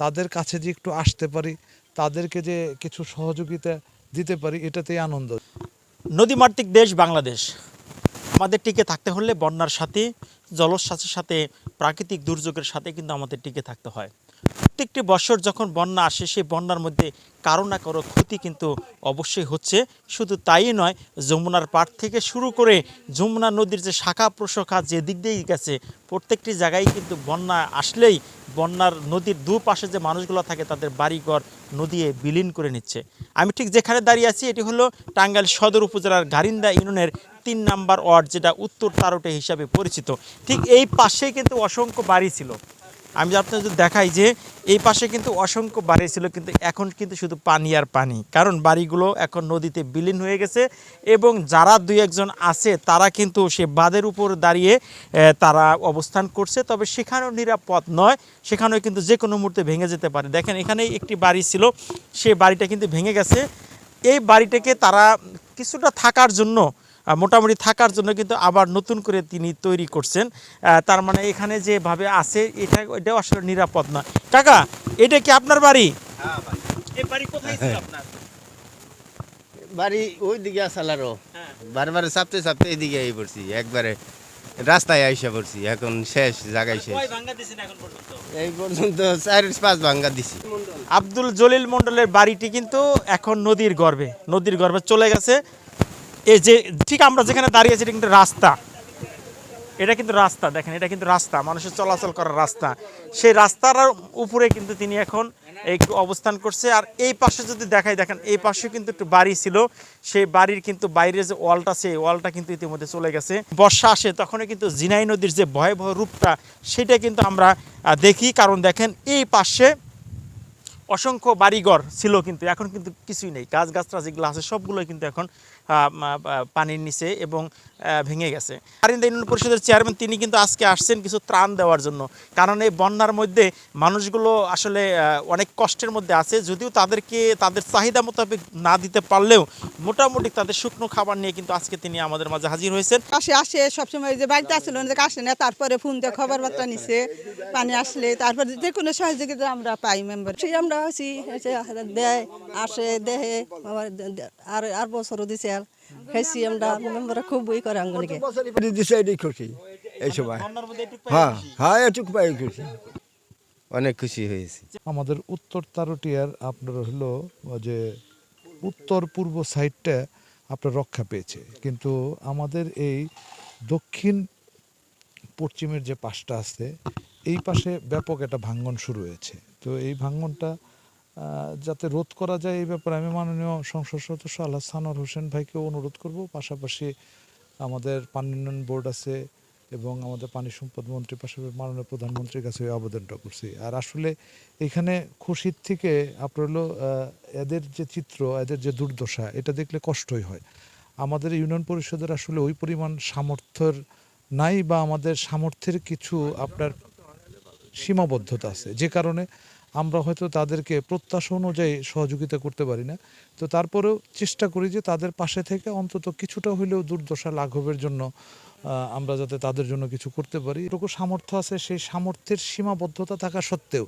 তাদের কাছে যে একটু আসতে পারি, তাদেরকে যে কিছু সহযোগিতা দিতে পারি, এটাতেই আনন্দ। নদীমাতৃক দেশ বাংলাদেশ, আমাদের টিকে থাকতে হলে বন্যার সাথে, জলোচ্ছ্বাসের সাথে, প্রাকৃতিক দুর্যোগের সাথে কিন্তু আমাদের টিকে থাকতে হয়। প্রত্যেকটি বছর যখন বন্যা আসে, সেই বন্যার মধ্যে কারো না কারো ক্ষতি কিন্তু অবশ্যই হচ্ছে। শুধু তাই নয়, যমুনার পাড় থেকে শুরু করে যমুনা নদীর যে শাখা প্রশাখা যে দিক দিয়েই গেছে, প্রত্যেকটি জায়গায় কিন্তু বন্যা আসলেই বন্যার নদীর দুপাশে যে মানুষগুলো থাকে তাদের বাড়িঘর নদীয়ে বিলীন করে নিচ্ছে। আমি ঠিক যেখানে দাঁড়িয়ে আছি, এটি হলো টাঙ্গাইল সদর উপজেলার গারিন্দা ইউনিয়নের ৩ নম্বর ওয়ার্ড, যেটা উত্তর তারটে হিসাবে পরিচিত। ঠিক এই পাশেই কিন্তু অসংখ্য বাড়ি ছিল। আমি আপনাদের যদি দেখাই যে এই পাশে কিন্তু অসংখ্য বাড়ি ছিল, কিন্তু এখন কিন্তু শুধু পানি আর পানি, কারণ বাড়িগুলো এখন নদীতে বিলীন হয়ে গেছে। এবং যারা দুই একজন আছে তারা কিন্তু সে বাঁধের উপর দাঁড়িয়ে তারা অবস্থান করছে, তবে সেখানেও নিরাপদ নয়, সেখানেও কিন্তু যে কোনো মুহূর্তে ভেঙে যেতে পারে। দেখেন এখানেই একটি বাড়ি ছিল, সেই বাড়িটা কিন্তু ভেঙে গেছে। এই বাড়িটাকে তারা কিছুটা থাকার জন্য, মোটামুটি থাকার জন্য কিন্তু আবার নতুন করে তিনি তৈরি করছেন। তার মানে এখানে যেভাবে আছে এটাও আসলে নিরাপদ না। কাকা, এটা কি আপনার বাড়ি? এই বাড়ি কোথায় ছিল আপনার? বাড়ি ওই দিকে আসালারও হ্যাঁ। বারবার চাপতে চাপতে এদিকে এই পড়ছি, একবারে রাস্তায় আইসা পড়ছি, এখন শেষ জায়গায় শেষ। কয় ভাঙা দিছেন এখন পর্যন্ত? এই পর্যন্ত 4-5 ভাঙ্গা দিছি। আব্দুল জলিল মণ্ডলের বাড়িটি কিন্তু এখন নদীর গর্ভে চলে গেছে। এই যে ঠিক আমরা যেখানে দাঁড়িয়ে আছি, এটা কিন্তু রাস্তা, দেখেন এটা কিন্তু রাস্তা, মানুষের চলাচল করার রাস্তা। সেই রাস্তার উপরে কিন্তু তিনি এখন একটু অবস্থান করছে। আর এই পাশে যদি দেখাই, দেখেন এই পাশে কিন্তু একটু বাড়ি ছিল, সেই বাড়ির কিন্তু বাইরের যে ওয়ালটা, সেই ওয়ালটা কিন্তু ইতিমধ্যে চলে গেছে। বর্ষা আসে তখনই কিন্তু ঝিনাই নদীর যে ভয়াবহ রূপটা, সেটা কিন্তু আমরা দেখি। কারণ দেখেন এই পাশে অসংখ্য বাড়িঘর ছিল, কিন্তু এখন কিন্তু কিছুই নেই। গাছগাছরা যেগুলো আছে সবগুলোই কিন্তু এখন পানির নিচে এবং ভেঙে গেছে। গারিন্দা ইউনিয়ন পরিষদের চেয়ারম্যান তিনি কিন্তু আজকে আসছেন কিছু ত্রাণ দেওয়ার জন্য, কারণ এই বন্যার মধ্যে মানুষগুলো আসলে অনেক কষ্টের মধ্যে আছে। যদিও তাদেরকে তাদের চাহিদা মোতাবেক না দিতে পারলেও মোটামুটি তাদের শুকনো খাবার নিয়ে কিন্তু আজকে তিনি আমাদের মাঝে হাজির হয়েছেন। আসে সবসময় যে বাড়িতে আসছিল আসে না, তারপরে ফোন দিয়ে খবর বার্তা নিছে, পানি আসলে তারপরে যে কোনো সহযোগিতা আমরা পাই। মেম্বার সেই আমরা আছি, দেয় আসে দেহে আর বছরও দিছে, খাইছি আমরা। মেম্বাররা খুব বই করে আঙ্গনকে দিছে, এটাই খুশি এই সময়। হ্যাঁ হ্যাঁ, এটুকু পাই খুশি, অনেক খুশি হয়েছি। আমাদের উত্তর তারটিয়ার আপনার হলো যে উত্তর পূর্ব সাইডটা আপনার রক্ষা পেয়েছে, কিন্তু আমাদের এই দক্ষিণ পশ্চিমের যে পাশটা আছে, এই পাশে ব্যাপক একটা ভাঙ্গন শুরু হয়েছে। তো এই ভাঙ্গনটা যাতে রোধ করা যায়, এই ব্যাপারে আমি মাননীয় সংসদ সদস্য আল্লাহ সানোয়ার হোসেন ভাইকে অনুরোধ করব। পাশাপাশি আমাদের পানি উন্নয়ন বোর্ড আছে এবং আমাদের পানি সম্পদ মন্ত্রী, পাশাপাশি মাননীয় প্রধানমন্ত্রীর কাছে ওই আবেদনটা করছি। আর আসলে এখানে খুশির থেকে আপনার হলো এদের যে চিত্র, এদের যে দুর্দশা, এটা দেখলে কষ্টই হয়। আমাদের ইউনিয়ন পরিষদের আসলে ওই পরিমাণ সামর্থ্যের নাই, বা আমাদের সামর্থ্যের কিছু আপনার সীমাবদ্ধতা আছে, যে কারণে আমরা হয়তো তাদেরকে প্রত্যাশা অনুযায়ী সহযোগিতা করতে পারি না। তো তারপরেও চেষ্টা করি যে তাদের পাশে থেকে অন্তত কিছুটা হলেও দুর্দশা লাঘবের জন্য আমরা যাতে তাদের জন্য কিছু করতে পারি। এটুকু সামর্থ্য আছে, সেই সামর্থ্যের সীমাবদ্ধতা থাকা সত্ত্বেও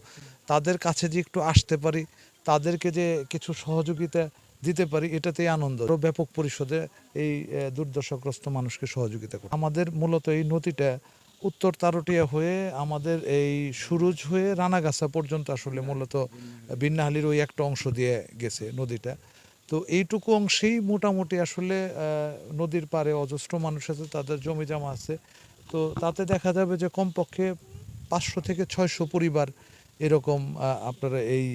তাদের কাছে যে একটু আসতে পারি, তাদেরকে যে কিছু সহযোগিতা দিতে পারি, এটাতেই আনন্দ। ব্যাপক পরিষদে এই দুর্দশাগ্রস্ত মানুষকে সহযোগিতা করি। আমাদের মূলত এই নদীটা উত্তর তারটিয়া হয়ে আমাদের এই সুরুজ হয়ে রানাগাছা পর্যন্ত আসলে মূলত বিন্নাহালির ওই একটা অংশ দিয়ে গেছে নদীটা। তো এইটুকু অংশেই মোটামুটি আসলে নদীর পাড়ে অজস্র মানুষ আছে, তাদের জমি জমা আছে। তো তাতে দেখা যাবে যে কমপক্ষে 500 থেকে 600 পরিবার এরকম আপনারা এই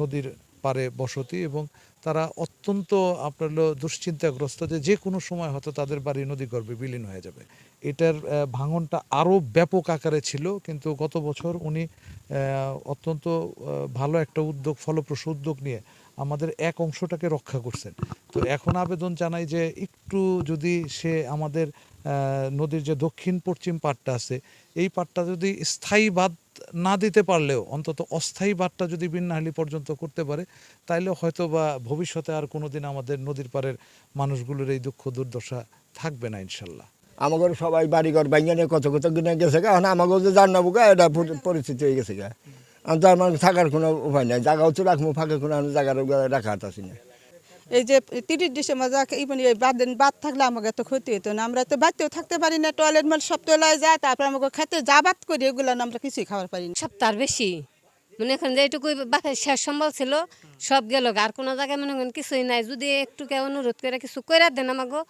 নদীর পাড়ে বসতি, এবং তারা অত্যন্ত আপনার দুশ্চিন্তাগ্রস্ত যে কোনো সময় হয়তো তাদের বাড়ি নদীগর্ভে বিলীন হয়ে যাবে। এটার ভাঙনটা আরও ব্যাপক আকারে ছিল, কিন্তু গত বছর উনি অত্যন্ত ভালো একটা ফলপ্রসূ উদ্যোগ নিয়ে আমাদের এক অংশটাকে রক্ষা করছেন। তো এখন আবেদন জানাই যে একটু যদি সে আমাদের নদীর যে দক্ষিণ পশ্চিম পাড়টা আছে, এই পাড়টা যদি স্থায়ী বাঁধ না দিতে পারলেও অন্তত অস্থায়ী বাঁধটা যদি বিন্নাহালি পর্যন্ত করতে পারে, তাইলে হয়তো বা ভবিষ্যতে আর কোনোদিন আমাদের নদীর পাড়ের মানুষগুলোর এই দুঃখ দুর্দশা থাকবে না ইনশাল্লাহ। আমাদের সবাই বাড়িঘর ভাঙিয়ে নিয়ে কত কত কিনে গেছে গা, এখন আমাকে যে জানাবো গা, এটা পরিস্থিতি হয়ে গেছে গা। আর তার মানে থাকার কোনো উপায় নাই, জায়গাও তো রাখবো ফাঁকে, কোনো জায়গার রাখা আসি না। এই যে 30 ডিসেম্বর যাকে মানে বাদ থাকলে আমাকে তো ক্ষতি হতো না, আমরা তো বাড়িতেও থাকতে পারি না, টয়লেট মাল সব তোলায় যায়, তারপর আমাকে খেতে যা বাদ করি এগুলো আমরা কিছুই খাবার পারি না। সপ্তাহ বেশি মনে করেন যে এইটুকুই বাপের শেষ সম্বল ছিল, সব গেল, আর কোনো জায়গায় মনে করেন কিছুই নাই। যদি একটু কেউ অনুরোধ করে কিছু করে দেন আমাকে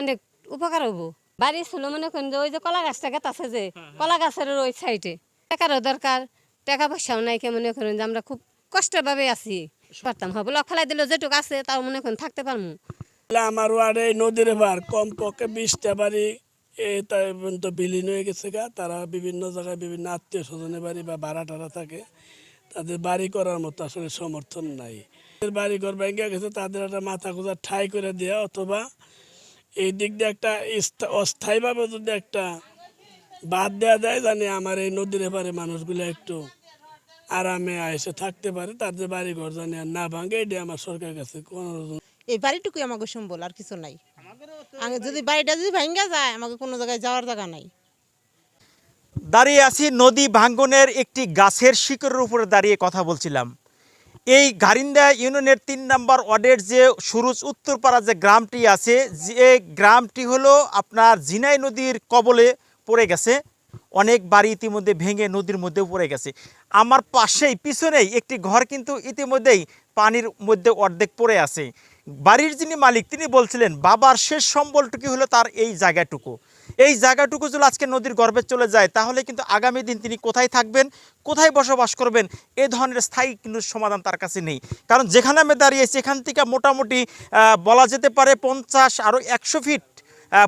অনেক উপকার হবো। বাড়ি ছিল মনে করেন যে ওই যে কলা গাছটা গাছ আছে, যে কলা গাছের ওই সাইডে টাকারও দরকার, টাকা পয়সাও নাই, কে মনে করেন যে আমরা খুব কষ্টের ভাবে আছি। পারতাম হবো ফেলাই দিলে যেটুকু আছে তাও মনে করেন থাকতে পারবো। আমার ওয়ার্ডে নদীর পার কমপক্ষে 20টা বাড়ি তাই তো বিলীন হয়ে গেছে গা। তারা বিভিন্ন জায়গায় বিভিন্ন আত্মীয় স্বজনের বাড়ি বা ভাড়া টাড়া থাকে, তাদের বাড়ি করার মতো আসলে সমর্থন নাই। বাড়ি ঘর ভেঙে গেছে, তাদের একটা মাথা গোঁজা ঠাই করে দেওয়া, অথবা এই দিক দিয়ে একটা অস্থায়ীভাবে যদি একটা বাদ দেওয়া যায়, জানি আমার এই নদীর এপারে মানুষগুলো একটু আরামে এসে থাকতে পারে, তাদের বাড়ি ঘর জানি আর না ভাঙে, এটি আমার সরকারের কাছে অনুরোধ। এই বাড়িটুকুই আমাকে সম্বল, আর কিছু নাই। যদি বাড়িটা যদি ভাঙ্গা যায়, আমাকে কোনো জায়গায় যাওয়ার জায়গা নাই। দাঁড়িয়ে আছি নদী ভাঙ্গনের একটি গাছের শিকড়ের উপরে দাঁড়িয়ে কথা বলছিলাম। এই গারিন্দা ইউনিয়নের 3 নম্বর ওয়ার্ডের যে সুরুজ উত্তরপাড়া যে গ্রামটি আছে, যে গ্রামটি হলো আপনার ঝিনাই নদীর কবলে পড়ে গেছে। অনেক বাড়ি ইতিমধ্যে ভেঙে নদীর মধ্যে পড়ে গেছে। আমার পাশেই পিছনেই একটি ঘর কিন্তু ইতিমধ্যেই পানির মধ্যে অর্ধেক পড়ে আছে। বাড়ির যিনি মালিক তিনি বলছিলেন বাবার শেষ সম্বলটুকু হলো তার এই জায়গাটুকু। এই জায়গাটুকু যদি আজকে নদীর গর্ভে চলে যায়, তাহলে কিন্তু আগামী দিন তিনি কোথায় থাকবেন, কোথায় বসবাস করবেন, এ ধরনের স্থায়ী কিন্তু সমাধান তার কাছে নেই। কারণ যেখানে আমি দাঁড়িয়েছি এখান থেকে মোটামুটি বলা যেতে পারে 50 আরও 100 ফিট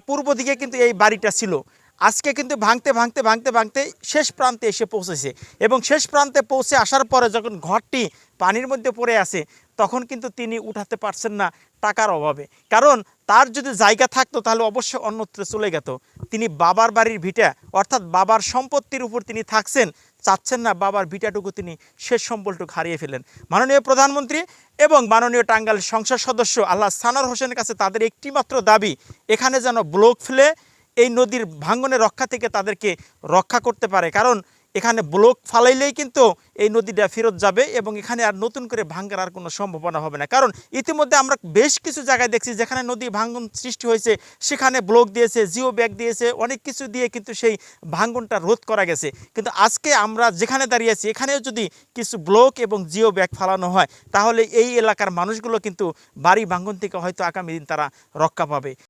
পূর্ব দিকে কিন্তু এই বাড়িটা ছিল। আজকে কিন্তু ভাঙতে ভাঙতে ভাঙতে ভাঙতে শেষ প্রান্তে এসে পৌঁছেছে, এবং শেষ প্রান্তে পৌঁছে আসার পরে যখন ঘরটি পানির মধ্যে পড়ে আছে, তখন কিন্তু তিনি উঠাতে পারছেন না টাকার অভাবে। কারণ তার যদি জায়গা থাকতো তাহলে অবশ্যই অন্যত্র চলে যেত। তিনি বাবার বাড়ির ভিটা অর্থাৎ বাবার সম্পত্তির উপর তিনি থাকছেন, চাচ্ছেন না বাবার ভিটাটুকু তিনি শেষ সম্বলটুকু হারিয়ে ফেলেন। মাননীয় প্রধানমন্ত্রী এবং মাননীয় টাঙ্গাইল সংসদ সদস্য আল্লাহ সানার হোসেনের কাছে তাদের একটি মাত্র দাবি, এখানে যেন ব্লক ফেলে এই নদীর ভাঙ্গনের রক্ষা থেকে তাদেরকে রক্ষা করতে পারে। কারণ এখানে ব্লক ফালাইলেই কিন্তু এই নদীটা ফেরত যাবে, এবং এখানে আর নতুন করে ভাঙ্গার আর কোনো সম্ভাবনা হবে না। কারণ ইতিমধ্যে আমরা বেশ কিছু জায়গায় দেখছি যেখানে নদী ভাঙ্গন সৃষ্টি হয়েছে, সেখানে ব্লক দিয়েছে, জিও ব্যাগ দিয়েছে, অনেক কিছু দিয়ে কিন্তু সেই ভাঙ্গনটা রোধ করা গেছে। কিন্তু আজকে আমরা যেখানে দাঁড়িয়ে আছি এখানেও যদি কিছু ব্লক এবং জিও ব্যাগ ফালানো হয়, তাহলে এই এলাকার মানুষগুলো কিন্তু বাড়ি ভাঙ্গন থেকে হয়তো আগামী দিন তারা রক্ষা পাবে।